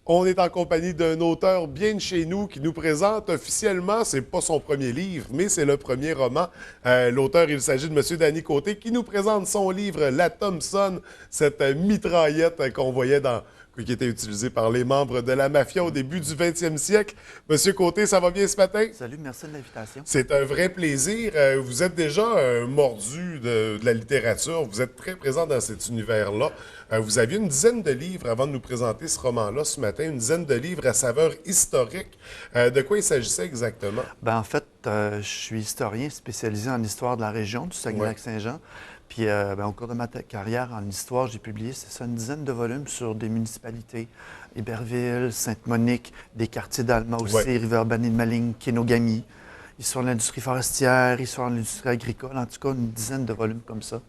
On est en compagnie d'un auteur bien de chez nous qui nous présente officiellement, c'est pas son premier livre, mais c'est le premier roman. L'auteur, il s'agit de M. Danny Côté qui nous présente son livre La Thompson, cette mitraillette qu'on voyait qui était utilisée par les membres de la mafia au début du 20e siècle. Monsieur Côté, ça va bien ce matin? Salut, merci de l'invitation. C'est un vrai plaisir. Vous êtes déjà un mordu de la littérature. Vous êtes très présent dans cet univers-là. Vous aviez une dizaine de livres avant de nous présenter ce roman-là ce matin, une dizaine de livres à saveur historique. De quoi il s'agissait exactement? En fait, je suis historien spécialisé en histoire de la région du Saguenay-Lac-Saint-Jean. Puis, au cours de ma carrière en histoire, j'ai publié, c'est ça, une dizaine de volumes sur des municipalités. Héberville, Sainte-Monique, des quartiers d'Alma aussi, River-Bas-Nîmes-Maligne, Kenogami. Histoire de l'industrie forestière, histoire de l'industrie agricole. En tout cas, une dizaine de volumes comme ça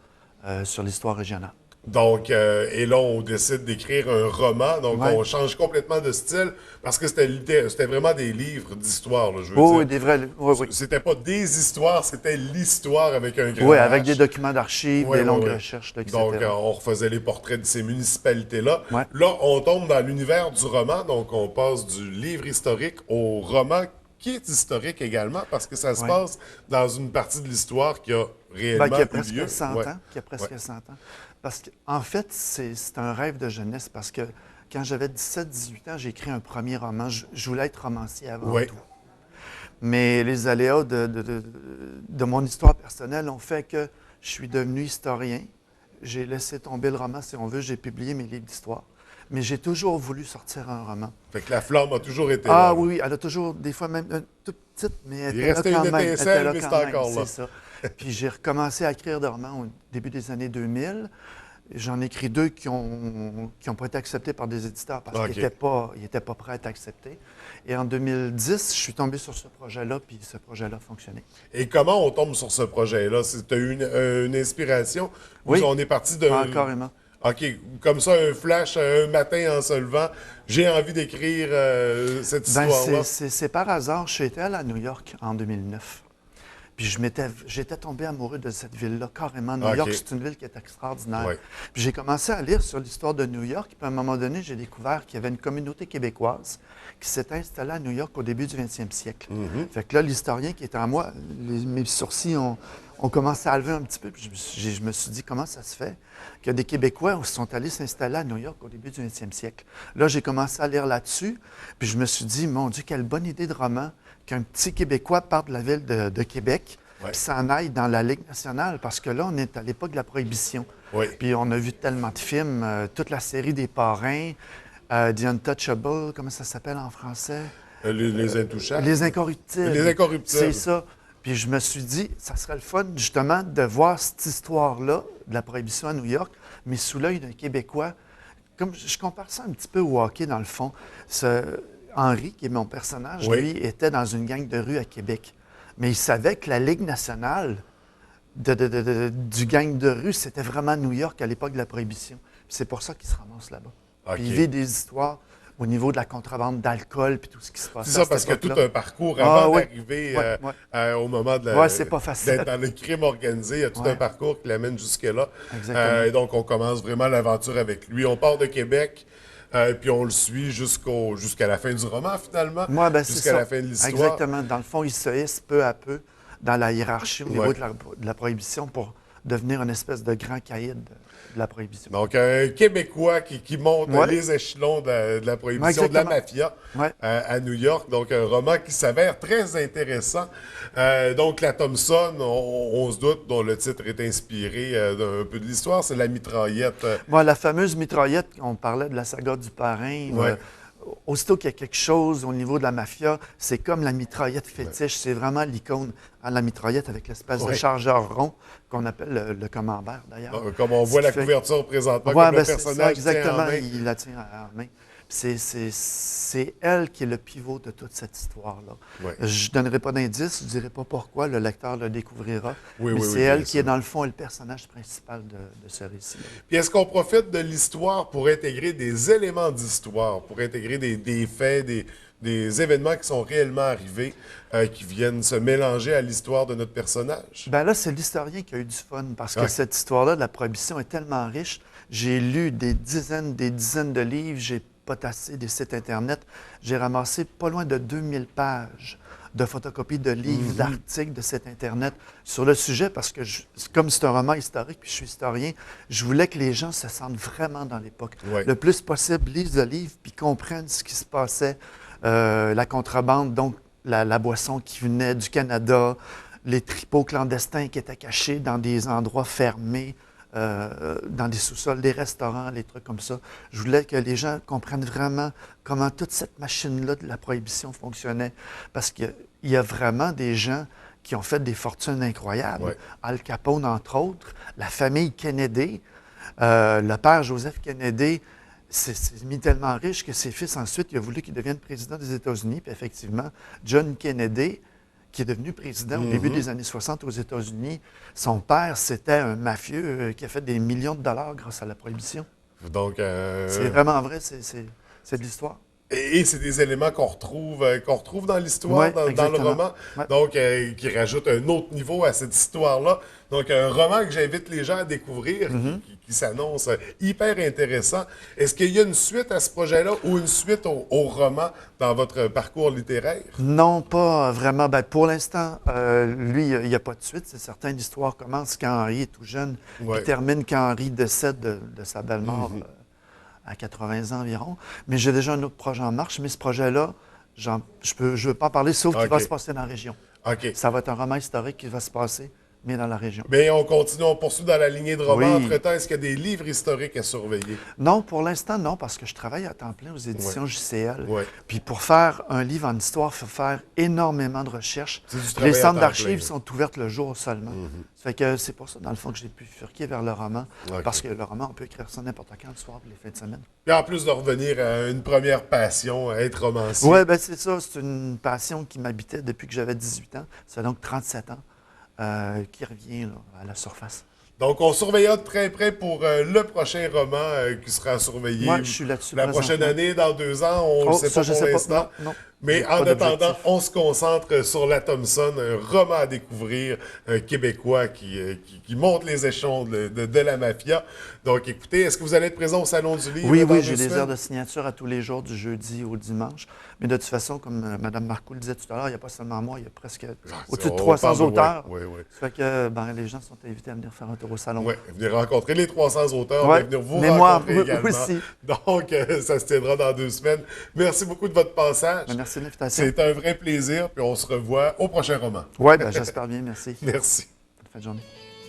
sur l'histoire régionale. Donc, et là, on décide d'écrire un roman. Donc, on change complètement de style parce que c'était vraiment des livres d'histoire, là, je veux dire. Oui, des vrais livres. Oui. C'était pas des histoires, c'était l'histoire avec un grand Oui, H. avec des documents d'archives, des longues recherches, etc. Donc, on refaisait les portraits de ces municipalités-là. Ouais. Là, on tombe dans l'univers du roman. Donc, on passe du livre historique au roman qui est historique également parce que ça se passe dans une partie de l'histoire qui a réellement qui a eu presque lieu. 100 ans. Qui a presque 100 ans. Parce qu'en fait, c'est un rêve de jeunesse parce que quand j'avais 17-18 ans, j'ai écrit un premier roman. Je voulais être romancier avant tout. Mais les aléas de mon histoire personnelle ont fait que je suis devenu historien. J'ai laissé tomber le roman, si on veut. J'ai publié mes livres d'histoire. Mais j'ai toujours voulu sortir un roman. Fait que la flamme a toujours été là. Ah oui, elle a toujours, des fois même toute petite, mais elle était là restait quand une même. étincelle, mais c'est encore là. C'est ça. Puis j'ai recommencé à écrire des romans au début des années 2000. J'en ai écrit deux qui ont pas été acceptés par des éditeurs parce qu'ils n'étaient pas prêts à être acceptés. Et en 2010, je suis tombé sur ce projet-là, puis ce projet-là a fonctionné. Et comment on tombe sur ce projet-là? Tu as eu une inspiration? Oui, on est parti de... carrément. OK, comme ça, un flash, un matin en se levant, j'ai envie d'écrire cette histoire-là. C'est par hasard. J'étais à New York en 2009. Puis j'étais tombé amoureux de cette ville-là, carrément. New York, c'est une ville qui est extraordinaire. Puis j'ai commencé à lire sur l'histoire de New York. Puis à un moment donné, j'ai découvert qu'il y avait une communauté québécoise qui s'est installée à New York au début du 20e siècle. Fait que là, l'historien qui était en moi, mes sourcils ont commencé à lever un petit peu. Puis je me suis dit, comment ça se fait que des Québécois sont allés s'installer à New York au début du 20e siècle? Là, j'ai commencé à lire là-dessus. Puis je me suis dit, mon Dieu, quelle bonne idée de roman qu'un petit Québécois parte de la ville de Québec puis s'en aille dans la Ligue nationale, parce que là, on est à l'époque de la Prohibition. Puis on a vu tellement de films, toute la série des Parrains, The Untouchables, comment ça s'appelle en français? Les Intouchables. Les Incorruptibles. Les Incorruptibles. C'est ça. Puis je me suis dit, ça serait le fun, justement, de voir cette histoire-là de la Prohibition à New York, mais sous l'œil d'un Québécois. Comme je compare ça un petit peu au hockey, dans le fond. Henri, qui est mon personnage, lui, était dans une gang de rue à Québec. Mais il savait que la Ligue nationale du gang de rue, c'était vraiment New York à l'époque de la Prohibition. C'est pour ça qu'il se ramasse là-bas. Puis il vit des histoires au niveau de la contrebande d'alcool puis tout ce qui se passe. C'est ça, parce que tout un parcours avant d'arriver au moment de c'est pas facile. d'être dans le crime organisé. Il y a tout un parcours qui l'amène jusque-là. Exactement. Et donc, on commence vraiment l'aventure avec lui. On part de Québec. Puis on le suit jusqu'à la fin du roman, finalement. Jusqu'à la fin de l'histoire. Exactement. Dans le fond, il se hisse peu à peu dans la hiérarchie au niveau de la Prohibition pour devenir une espèce de grand caïd de la Prohibition. Donc, un Québécois qui monte les échelons de la Prohibition, de la mafia à New York. Donc, un roman qui s'avère très intéressant. Donc, la Thompson, on se doute, dont le titre est inspiré d'un peu de l'histoire, c'est la mitraillette. La fameuse mitraillette, on parlait de la saga du parrain. Aussitôt qu'il y a quelque chose au niveau de la mafia, c'est comme la mitraillette fétiche. C'est vraiment l'icône à la mitraillette avec l'espèce de chargeur rond qu'on appelle le camembert, d'ailleurs. Comme on voit la couverture présentement, comme le personnage exactement, tient en main. il la tient en main. C'est elle qui est le pivot de toute cette histoire-là. Je ne donnerai pas d'indice, je ne dirai pas pourquoi, le lecteur le découvrira. Mais c'est elle qui est, dans le fond, le personnage principal de ce récit. Puis est-ce qu'on profite de l'histoire pour intégrer des éléments d'histoire, pour intégrer des faits, des événements qui sont réellement arrivés, qui viennent se mélanger à l'histoire de notre personnage? Bien là, c'est l'historien qui a eu du fun, parce que cette histoire-là de la Prohibition est tellement riche. J'ai lu des dizaines de livres, j'ai potasser des sites Internet. J'ai ramassé pas loin de 2000 pages de photocopies de livres, d'articles de sites Internet sur le sujet parce que, comme c'est un roman historique, puis je suis historien, je voulais que les gens se sentent vraiment dans l'époque. Ouais. Le plus possible, lisent le livre, puis comprennent ce qui se passait, la contrebande, donc la boisson qui venait du Canada, les tripots clandestins qui étaient cachés dans des endroits fermés, dans des sous-sols, des restaurants, les trucs comme ça. Je voulais que les gens comprennent vraiment comment toute cette machine-là de la prohibition fonctionnait. Parce qu'il y a vraiment des gens qui ont fait des fortunes incroyables. Ouais. Al Capone, entre autres, la famille Kennedy, le père Joseph Kennedy s'est mis tellement riche que ses fils, ensuite, il a voulu qu'il devienne président des États-Unis. Puis effectivement, John Kennedy, qui est devenu président au début des années 60 aux États-Unis. Son père, c'était un mafieux qui a fait des millions de dollars grâce à la prohibition. Donc, c'est vraiment vrai, c'est de l'histoire. Et c'est des éléments qu'on retrouve dans l'histoire, Ouais, dans le roman. Ouais. Donc, qui rajoute un autre niveau à cette histoire-là. Donc, un roman que j'invite les gens à découvrir, qui s'annonce hyper intéressant. Est-ce qu'il y a une suite à ce projet-là ou une suite au roman dans votre parcours littéraire? Non, pas vraiment. Ben, pour l'instant, lui, il n'y a pas de suite. C'est certain, l'histoire commence quand Henri est tout jeune, Ouais. puis termine quand Henri décède de sa belle-mort à 80 ans environ. Mais j'ai déjà un autre projet en marche, mais ce projet-là, je ne veux pas en parler, sauf qu'il va se passer dans la région. OK. Ça va être un roman historique qui va se passer, mais dans la région. Bien, on continue, on poursuit dans la lignée de romans. Oui. Entre-temps, est-ce qu'il y a des livres historiques à surveiller? Non, pour l'instant, non, parce que je travaille à temps plein aux éditions JCL. Ouais. Puis pour faire un livre en histoire, il faut faire énormément de recherches. C'est du Puis travail les à centres temps d'archives plein. sont ouvertes le jour seulement. Ça fait que c'est pour ça, dans le fond, que j'ai pu furquer vers le roman. OK. Parce que le roman, on peut écrire ça n'importe quand, le soir, puis les fins de semaine. Et en plus de revenir à une première passion, à être romancier. Oui, bien c'est ça. C'est une passion qui m'habitait depuis que j'avais 18 ans. Ça fait donc 37 ans qui revient là, à la surface. Donc, on surveillera de très près pour le prochain roman qui sera surveillé. Moi, je suis là-dessus la prochaine présentement. année, dans 2 ans, on ne sait ça, pas je pour sais pas. l'instant. Non, non. Mais J'ai en pas attendant, d'objectif. on se concentre sur La Thompson, un roman à découvrir, un Québécois qui monte les échelons de la mafia. Donc, écoutez, est-ce que vous allez être présent au Salon du Livre? Oui, dans oui, 2 j'ai des semaines? heures de signature à tous les jours, du jeudi au dimanche. Mais de toute façon, comme Mme Marcoux le disait tout à l'heure, il n'y a pas seulement moi, il y a presque au-dessus de On 300 parle de- auteurs. Oui, oui. Ça fait que les gens sont invités à venir faire un tour au salon. Oui, venir rencontrer les 300 auteurs, Ouais, venir vous mais moi, rencontrer oui, également. aussi. Donc, ça se tiendra dans 2 semaines. Merci beaucoup de votre passage. Merci de l'invitation. C'est un vrai plaisir, puis on se revoit au prochain roman. Oui, j'espère bien, merci. Merci. Bonne fin de journée.